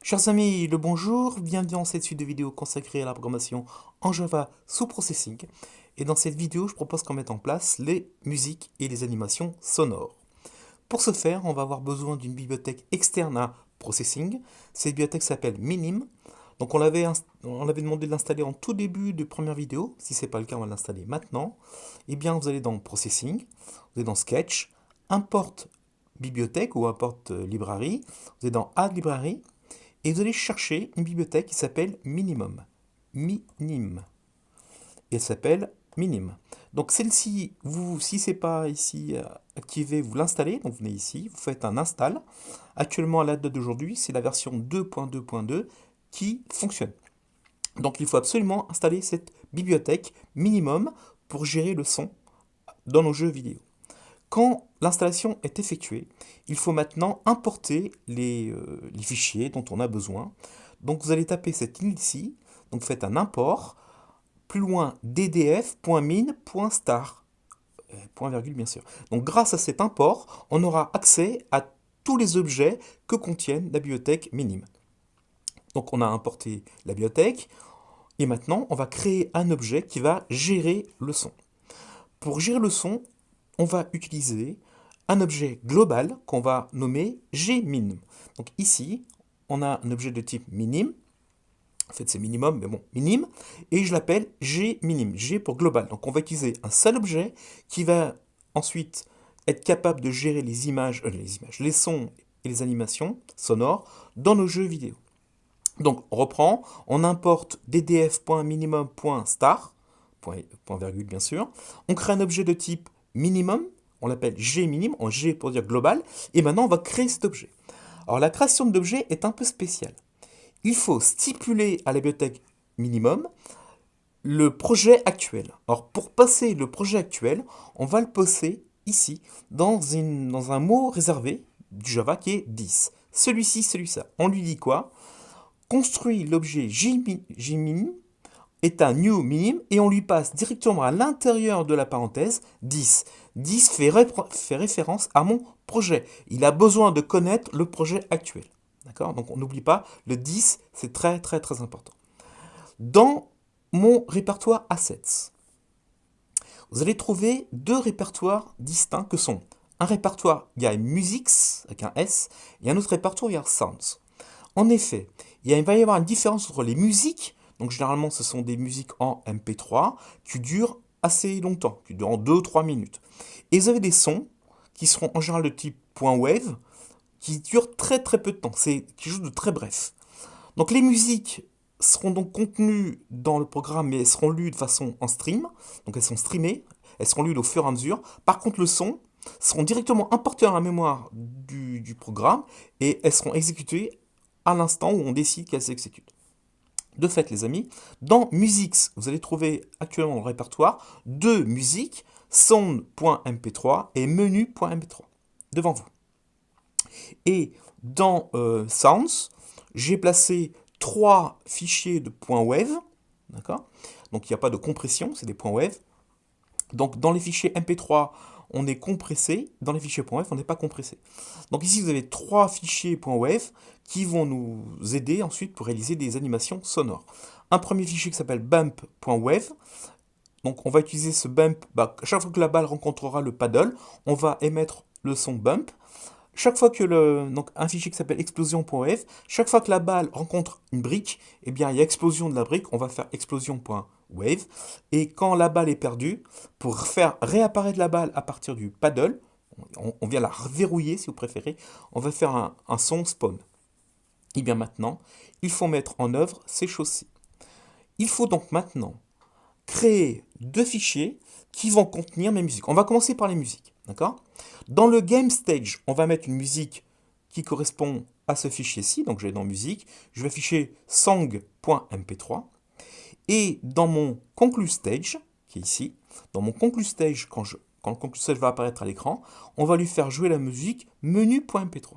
Chers amis, le bonjour, bienvenue dans cette suite de vidéos consacrée à la programmation en Java sous Processing. Et dans cette vidéo, je propose qu'on mette en place les musiques et les animations sonores. Pour ce faire, on va avoir besoin d'une bibliothèque externe à Processing. Cette bibliothèque s'appelle Minim. Donc on l'avait demandé de l'installer en tout début de première vidéo. Si ce n'est pas le cas, on va l'installer maintenant. Eh bien, vous allez dans Processing, vous allez dans Sketch, Import bibliothèque ou Import library, vous allez dans Add library, et vous allez chercher une bibliothèque qui s'appelle Minimum. Minim. Et elle s'appelle Minim. Donc celle-ci, si ce n'est pas ici activé, vous l'installez. Donc vous venez ici, vous faites un install. Actuellement, à la date d'aujourd'hui, c'est la version 2.2.2 qui fonctionne. Donc il faut absolument installer cette bibliothèque Minimum pour gérer le son dans nos jeux vidéo. Quand l'installation est effectuée, il faut maintenant importer les fichiers dont on a besoin. Donc vous allez taper cette ligne ici, donc faites un import, plus loin ddf.min.star, point virgule bien sûr. Donc grâce à cet import, on aura accès à tous les objets que contiennent la bibliothèque Minim. Donc on a importé la bibliothèque, et maintenant on va créer un objet qui va gérer le son. Pour gérer le son, on va utiliser un objet global qu'on va nommer gmin. Donc ici, on a un objet de type minim. En fait, c'est minimum, mais bon, minim. Et je l'appelle gminim, G pour global. Donc on va utiliser un seul objet qui va ensuite être capable de gérer les les sons et les animations sonores dans nos jeux vidéo. Donc on reprend, on importe ddf.minimum.star, point virgule bien sûr. On crée un objet de type minimum, on l'appelle gminim, en G pour dire global, et maintenant on va créer cet objet. Alors la création de l'objet est un peu spéciale. Il faut stipuler à la bibliothèque minimum le projet actuel. Alors pour passer le projet actuel, on va le passer ici dans un mot réservé du Java qui est 10. Celui-ci, celui-là. On lui dit quoi? Construit l'objet gmin est un new minim et on lui passe directement à l'intérieur de la parenthèse 10. 10 fait référence à mon projet. Il a besoin de connaître le projet actuel. D'accord? Donc on n'oublie pas, le 10, c'est très très très important. Dans mon répertoire assets, vous allez trouver deux répertoires distincts que sont un répertoire via musics avec un S et un autre répertoire via sounds. En effet, il va y avoir une différence entre les musiques. Donc généralement, ce sont des musiques en MP3 qui durent assez longtemps, qui durent 2-3 minutes. Et vous avez des sons qui seront en général de type .wave, qui durent très très peu de temps. C'est quelque chose de très bref. Donc les musiques seront donc contenues dans le programme, mais elles seront lues de façon en stream. Donc elles sont streamées, elles seront lues au fur et à mesure. Par contre, le son seront directement importées dans la mémoire du programme et elles seront exécutées à l'instant où on décide qu'elles s'exécutent. De fait, les amis, dans Musics, vous allez trouver actuellement dans le répertoire deux musiques, sound.mp3 et menu.mp3, devant vous. Et dans Sounds, j'ai placé trois fichiers de .wave, d'accord? Donc il n'y a pas de compression, c'est des .wave. Donc dans les fichiers mp3, on est compressé, dans les fichiers .wave, on n'est pas compressé. Donc ici, vous avez trois fichiers .wave qui vont nous aider ensuite pour réaliser des animations sonores. Un premier fichier qui s'appelle bump.wave. Donc on va utiliser ce bump, chaque fois que la balle rencontrera le paddle, on va émettre le son bump. Chaque fois que donc un fichier qui s'appelle explosion.wave, chaque fois que la balle rencontre une brique, eh bien il y a explosion de la brique, on va faire explosion.wave. Et quand la balle est perdue, pour faire réapparaître la balle à partir du paddle, on vient la verrouiller si vous préférez, on va faire un son spawn. Et bien maintenant, il faut mettre en œuvre ces choses-ci. Il faut donc maintenant créer deux fichiers qui vont contenir mes musiques. On va commencer par les musiques, d'accord? Dans le game stage, on va mettre une musique qui correspond à ce fichier-ci, donc je vais dans musique, je vais afficher song.mp3, et dans mon conclude stage, qui est ici, dans mon conclude stage, quand le conclude stage va apparaître à l'écran, on va lui faire jouer la musique menu.mp3.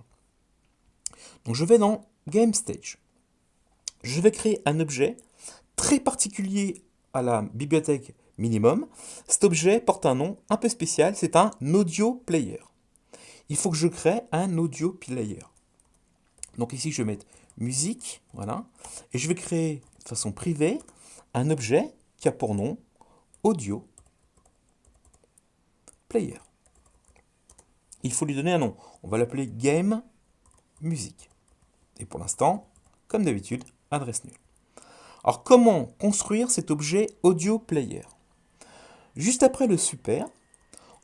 Donc je vais dans game stage. Je vais créer un objet très particulier à la bibliothèque minimum. Cet objet porte un nom un peu spécial, c'est un audio player. Il faut que je crée un audio player. Donc ici, je vais mettre musique, voilà, et je vais créer de façon privée un objet qui a pour nom audio player. Il faut lui donner un nom. On va l'appeler game music. Et pour l'instant, comme d'habitude, adresse nulle. Alors comment construire cet objet audio player? Juste après le super,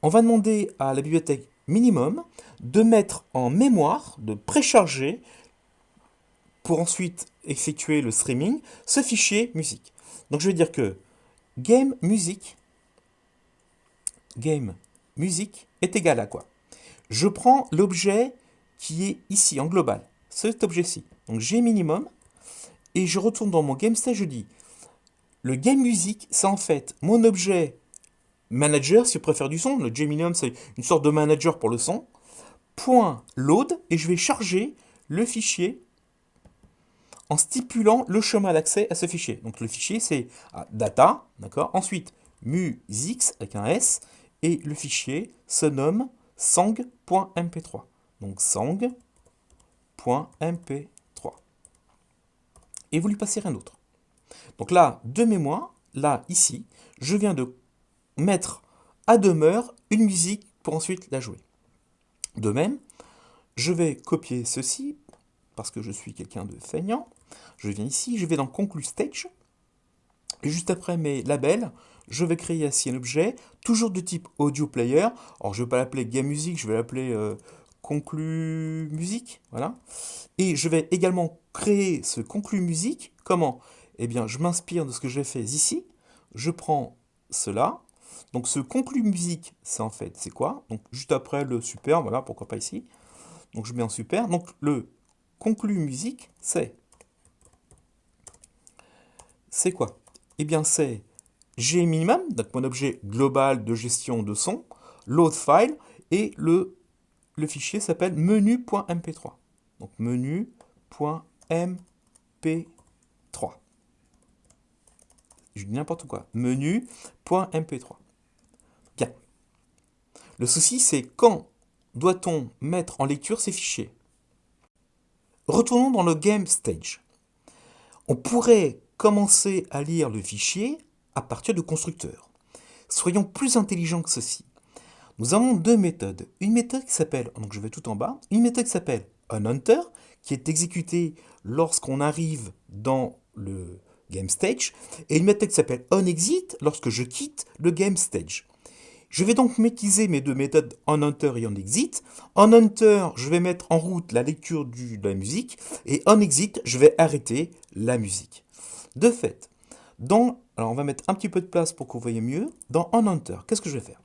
on va demander à la bibliothèque minimum de mettre en mémoire, de précharger, pour ensuite effectuer le streaming, ce fichier musique. Donc je vais dire que game music est égal à quoi? Je prends l'objet qui est ici en global, cet objet-ci. Donc j'ai minimum, et je retourne dans mon GameStage, je dis, le game music, c'est en fait mon objet manager, si vous préférez du son, le JMinimum, c'est une sorte de manager pour le son, point load, et je vais charger le fichier en stipulant le chemin d'accès à ce fichier. Donc le fichier, c'est data, d'accord. Ensuite, musix, avec un S, et le fichier se nomme sang.mp3. Donc sang.mp3. Et vous lui passez rien d'autre. Donc là, de mémoire, là, ici, je viens de mettre à demeure une musique pour ensuite la jouer. De même, je vais copier ceci, parce que je suis quelqu'un de feignant. Je viens ici, je vais dans Conclu Stage, et juste après mes labels, je vais créer ici un objet, toujours de type Audio Player. Alors je ne vais pas l'appeler Game Music, je vais l'appeler Conclu Music, voilà. Et je vais également créer ce Conclu Music, comment? Eh bien, je m'inspire de ce que j'ai fait ici, je prends cela, donc ce Conclu Music, c'est en fait, c'est quoi? Donc juste après le super, voilà, pourquoi pas ici. Donc je mets en super, donc le Conclu Music, c'est quoi? Eh bien, c'est GMinimum, donc mon objet global de gestion de son, load file, et le fichier s'appelle menu.mp3. Donc menu.mp3. Je dis n'importe quoi. Menu.mp3. Bien. Le souci, c'est quand doit-on mettre en lecture ces fichiers? Retournons dans le Game Stage. On pourrait commencer à lire le fichier à partir de constructeurs. Soyons plus intelligents que ceci. Nous avons deux méthodes. Une méthode qui s'appelle, donc je vais tout en bas, une méthode qui s'appelle onHunter, qui est exécutée lorsqu'on arrive dans le Game Stage, et une méthode qui s'appelle onExit lorsque je quitte le Game Stage. Je vais donc maîtriser mes deux méthodes onHunter et onExit. onHunter, je vais mettre en route la lecture de la musique, et onExit, je vais arrêter la musique. De fait, alors on va mettre un petit peu de place pour que vous voyez mieux. Dans onHunter, qu'est-ce que je vais faire?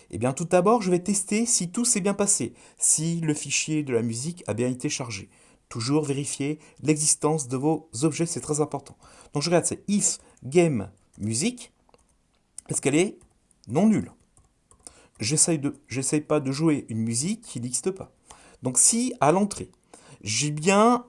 Eh bien, tout d'abord, je vais tester si tout s'est bien passé, si le fichier de la musique a bien été chargé. Toujours vérifier l'existence de vos objets, c'est très important. Donc, je regarde, c'est if game music, est-ce qu'elle est non nulle? J'essaye pas de jouer une musique qui n'existe pas. Donc, si à l'entrée, j'ai bien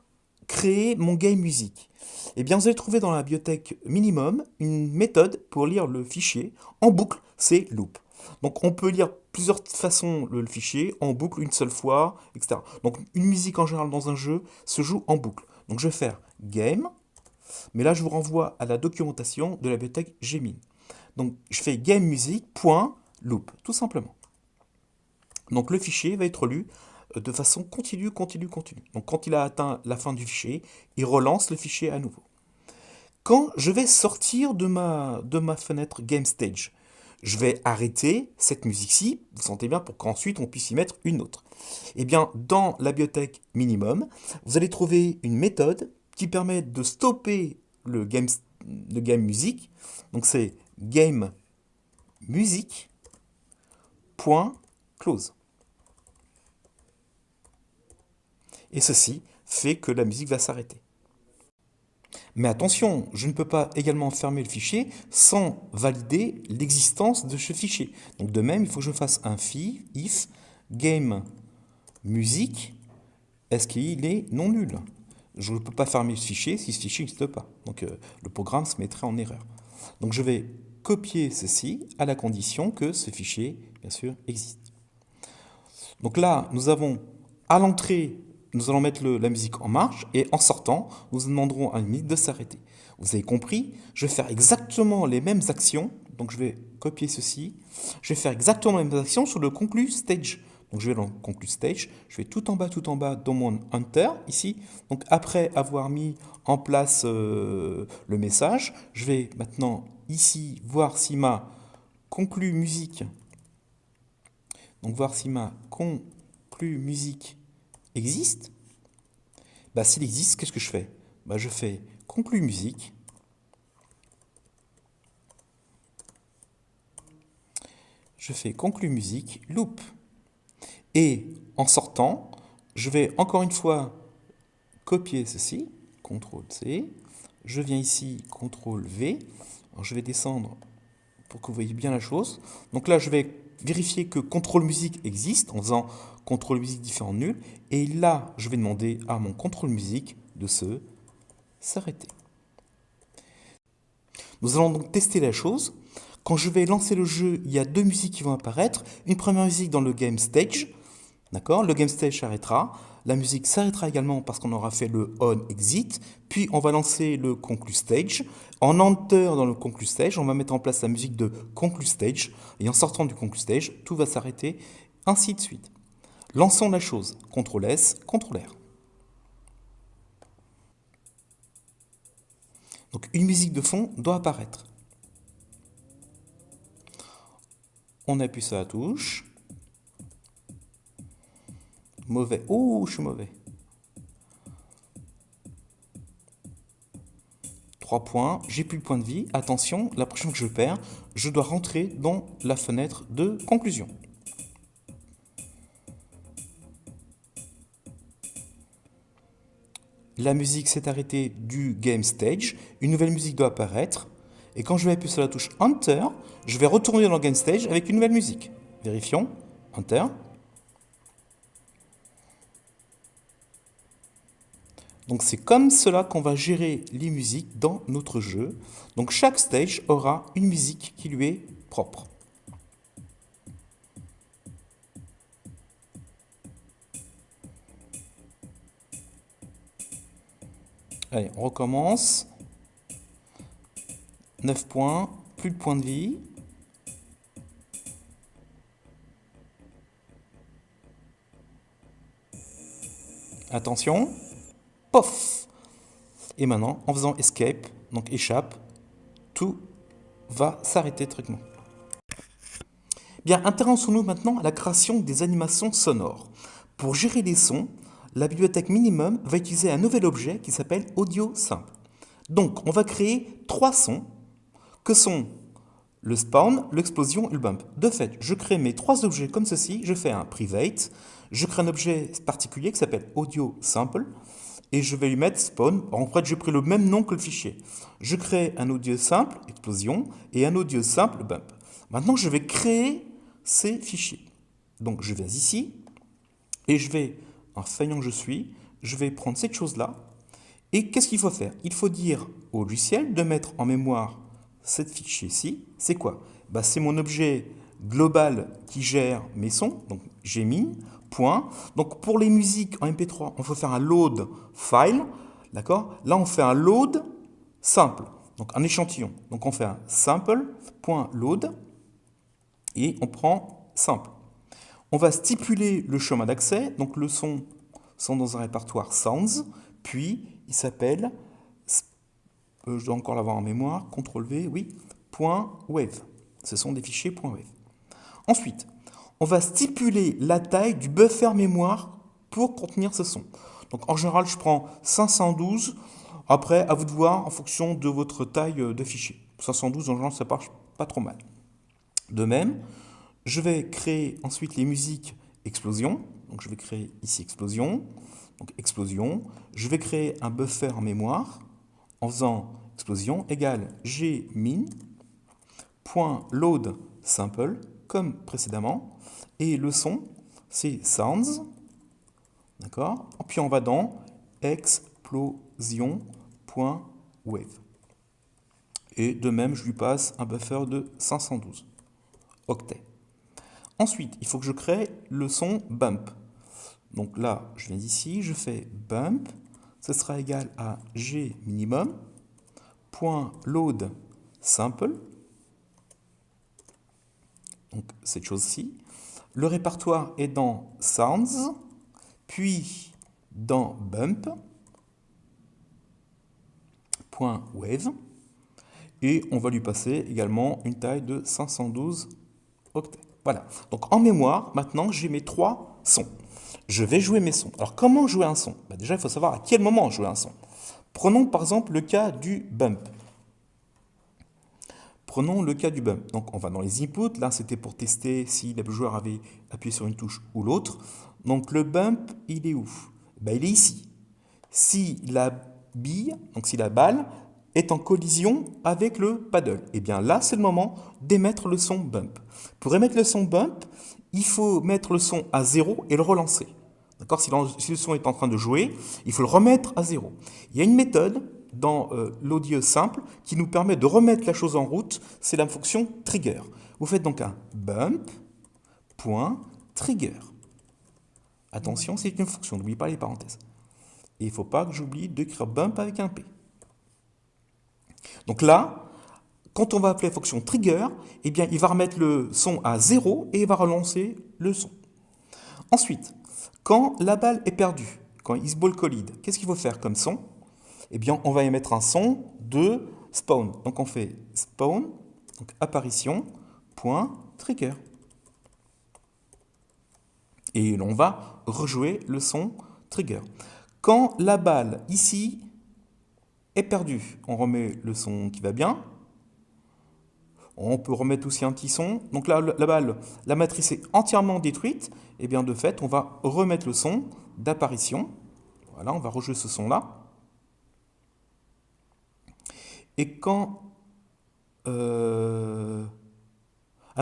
créé mon game music, eh bien, vous allez trouver dans la bibliothèque minimum une méthode pour lire le fichier en boucle, c'est loop. Donc on peut lire plusieurs façons le fichier, en boucle une seule fois, etc. Donc une musique en général dans un jeu se joue en boucle. Donc je vais faire game, mais là je vous renvoie à la documentation de la bibliothèque Gmin. Donc je fais game music.loop, tout simplement. Donc le fichier va être lu de façon continue. Donc quand il a atteint la fin du fichier, il relance le fichier à nouveau. Quand je vais sortir de ma fenêtre Game Stage, je vais arrêter cette musique-ci, vous sentez bien, pour qu'ensuite on puisse y mettre une autre. Eh bien, dans la bibliothèque minimum, vous allez trouver une méthode qui permet de stopper le game music. Donc c'est game music.close. Et ceci fait que la musique va s'arrêter. Mais attention, je ne peux pas également fermer le fichier sans valider l'existence de ce fichier. Donc de même, il faut que je fasse un if game music, est-ce qu'il est non nul? Je ne peux pas fermer ce fichier si ce fichier n'existe pas. Donc le programme se mettrait en erreur. Donc je vais copier ceci à la condition que ce fichier, bien sûr, existe. Donc là, nous avons à l'entrée nous allons mettre la musique en marche et en sortant, nous demanderons à la musique de s'arrêter. Vous avez compris, je vais faire exactement les mêmes actions. Donc je vais copier ceci. Je vais faire exactement les mêmes actions sur le conclu stage. Donc je vais dans le conclu stage, je vais tout en bas dans mon Enter ici. Donc après avoir mis en place le message, je vais maintenant ici voir si ma conclu musique, donc voir si ma conclu musique existe. Bah, s'il existe, qu'est-ce que je fais? Bah, je fais conclu musique. Je fais conclu musique, loop. Et en sortant, je vais encore une fois copier ceci, CTRL-C. Je viens ici, CTRL-V. Alors, je vais descendre pour que vous voyez bien la chose. Donc là, je vais vérifier que contrôle musique existe en faisant contrôle musique différent de nul. Et là, je vais demander à mon contrôle musique de s'arrêter. Nous allons donc tester la chose. Quand je vais lancer le jeu, il y a deux musiques qui vont apparaître. Une première musique dans le game stage. D'accord? Le game stage s'arrêtera. La musique s'arrêtera également parce qu'on aura fait le on exit. Puis on va lancer le conclu stage. En enter dans le conclu stage, on va mettre en place la musique de conclu stage. Et en sortant du conclu stage, tout va s'arrêter, ainsi de suite. Lançons la chose. CTRL S, CTRL R. Donc une musique de fond doit apparaître. On appuie sur la touche. Mauvais. Oh, je suis mauvais. 3 points. J'ai plus le point de vie. Attention, la prochaine fois que je perds, je dois rentrer dans la fenêtre de conclusion. La musique s'est arrêtée du game stage. Une nouvelle musique doit apparaître. Et quand je vais appuyer sur la touche Enter, je vais retourner dans le game stage avec une nouvelle musique. Vérifions. Enter. Donc c'est comme cela qu'on va gérer les musiques dans notre jeu. Donc chaque stage aura une musique qui lui est propre. Allez, on recommence. 9 points, plus de points de vie. Attention. Pof! Et maintenant, en faisant escape, donc échappe, tout va s'arrêter traitement. Bien, intéressons-nous maintenant à la création des animations sonores. Pour gérer les sons, la bibliothèque Minimum va utiliser un nouvel objet qui s'appelle Audio Simple. Donc, on va créer 3 sons que sont le spawn, l'explosion et le bump. De fait, je crée mes 3 objets comme ceci. Je fais un private, je crée un objet particulier qui s'appelle Audio Simple et je vais lui mettre spawn. En fait, j'ai pris le même nom que le fichier. Je crée un audio simple, explosion, et un audio simple, bump. Maintenant, je vais créer ces fichiers. Donc, je vais ici et je vais, en feignant que je suis, je vais prendre cette chose-là. Et qu'est-ce qu'il faut faire? Il faut dire au logiciel de mettre en mémoire ce fichier-ci. C'est quoi? Bah, c'est mon objet global qui gère mes sons, donc gmin, point. Donc pour les musiques en MP3, on faut faire un load file, d'accord? Là, on fait un load simple, donc un échantillon. Donc on fait un simple.load et on prend simple. On va stipuler le chemin d'accès, donc le son sont dans un répertoire sounds, puis il s'appelle, je dois encore l'avoir en mémoire, CTRL-V, oui, .wave. Ce sont des fichiers .wave. Ensuite, on va stipuler la taille du buffer mémoire pour contenir ce son. Donc en général, je prends 512. Après, à vous de voir en fonction de votre taille de fichier. 512, en général, ça marche pas trop mal. De même, je vais créer ensuite les musiques explosion. Donc je vais créer ici explosion. Donc explosion. Je vais créer un buffer en mémoire en faisant explosion égale gmin.load simple comme précédemment. Et le son, c'est sounds. D'accord? Puis on va dans explosion.wave. Et de même, je lui passe un buffer de 512 octets. Ensuite, il faut que je crée le son bump. Donc là, je viens d'ici, je fais bump, ce sera égal à G minimum, point load sample, donc cette chose-ci. Le répertoire est dans sounds, puis dans bump, point wave, et on va lui passer également une taille de 512 octets. Voilà, donc en mémoire, maintenant j'ai mes 3 sons. Je vais jouer mes sons. Alors comment jouer un son? Déjà, il faut savoir à quel moment jouer un son. Prenons par exemple le cas du bump. Prenons le cas du bump. Donc on va dans les inputs. Là, c'était pour tester si le joueur avait appuyé sur une touche ou l'autre. Donc le bump, il est où? Il est ici. Si la bille, donc si la balle, est en collision avec le paddle, et bien là, c'est le moment d'émettre le son bump. Pour émettre le son bump, il faut mettre le son à 0 et le relancer. D'accord? Si le son est en train de jouer, il faut le remettre à 0. Il y a une méthode dans l'audio simple qui nous permet de remettre la chose en route, c'est la fonction trigger. Vous faites donc un bump.trigger. Attention, c'est une fonction, n'oubliez pas les parenthèses. Et il ne faut pas que j'oublie d'écrire bump avec un P. Donc là, quand on va appeler la fonction trigger, eh bien, il va remettre le son à 0 et il va relancer le son. Ensuite, quand la balle est perdue, quand is ball collide, qu'est-ce qu'il faut faire comme son? Eh bien, on va émettre un son de spawn. Donc on fait spawn, donc apparition, point, trigger. Et on va rejouer le son trigger. Quand la balle, ici, est perdue, on remet le son qui va bien. On peut remettre aussi un petit son. Donc là, la balle, la matrice est entièrement détruite. Et bien de fait, on va remettre le son d'apparition. Voilà, on va rejouer ce son-là. Et quand... Ah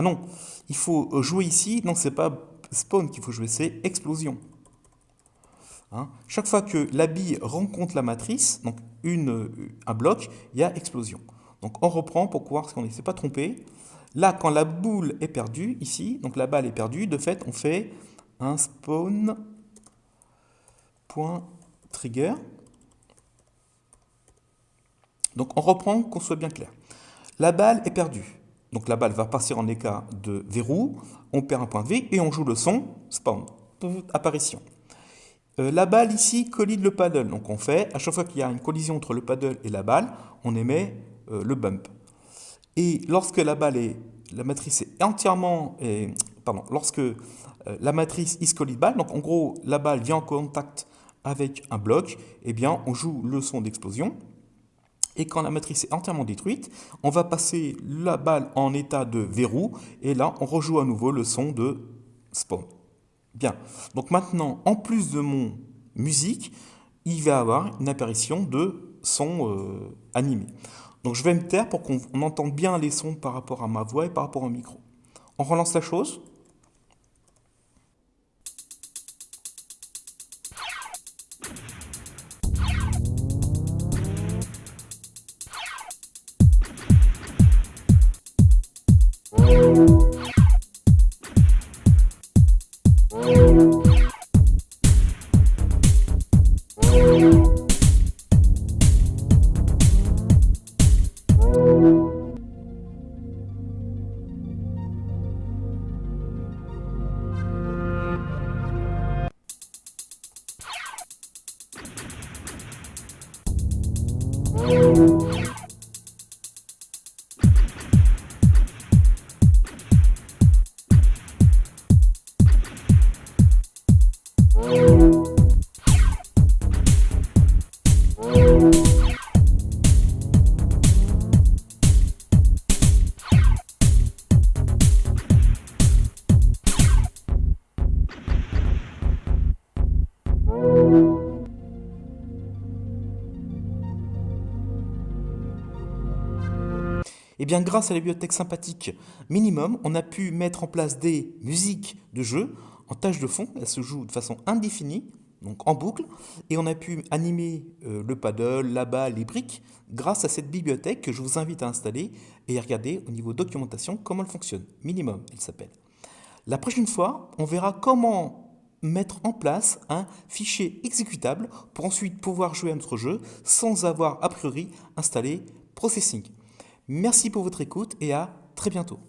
non, il faut jouer ici. Non, c'est pas spawn qu'il faut jouer, c'est explosion. Hein? Chaque fois que la bille rencontre la matrice, donc un bloc, il y a explosion. Donc on reprend pour voir si on ne s'est pas trompé. Là, quand la boule est perdue, ici, donc la balle est perdue, de fait, on fait un spawn.trigger. Donc on reprend, qu'on soit bien clair. La balle est perdue. Donc la balle va passer en état de verrou, on perd un point de V et on joue le son spawn, apparition. La balle ici collide le paddle. Donc on fait, à chaque fois qu'il y a une collision entre le paddle et la balle, on émet le bump. Et lorsque la matrice est entièrement, lorsque la matrice is collide balle, donc en gros la balle vient en contact avec un bloc, eh bien on joue le son d'explosion. Et quand la matrice est entièrement détruite, on va passer la balle en état de verrou, et là on rejoue à nouveau le son de spawn. Bien, donc maintenant, en plus de mon musique, il va y avoir une apparition de son animé. Donc je vais me taire pour qu'on entende bien les sons par rapport à ma voix et par rapport au micro. On relance la chose. Et bien grâce à la bibliothèque sympathique Minimum, on a pu mettre en place des musiques de jeu en tâche de fond. Elles se jouent de façon indéfinie, donc en boucle, et on a pu animer le paddle, la balle, les briques grâce à cette bibliothèque que je vous invite à installer et à regarder au niveau documentation comment elle fonctionne. Minimum, elle s'appelle. La prochaine fois, on verra comment mettre en place un fichier exécutable pour ensuite pouvoir jouer à notre jeu sans avoir a priori installé Processing. Merci pour votre écoute et à très bientôt.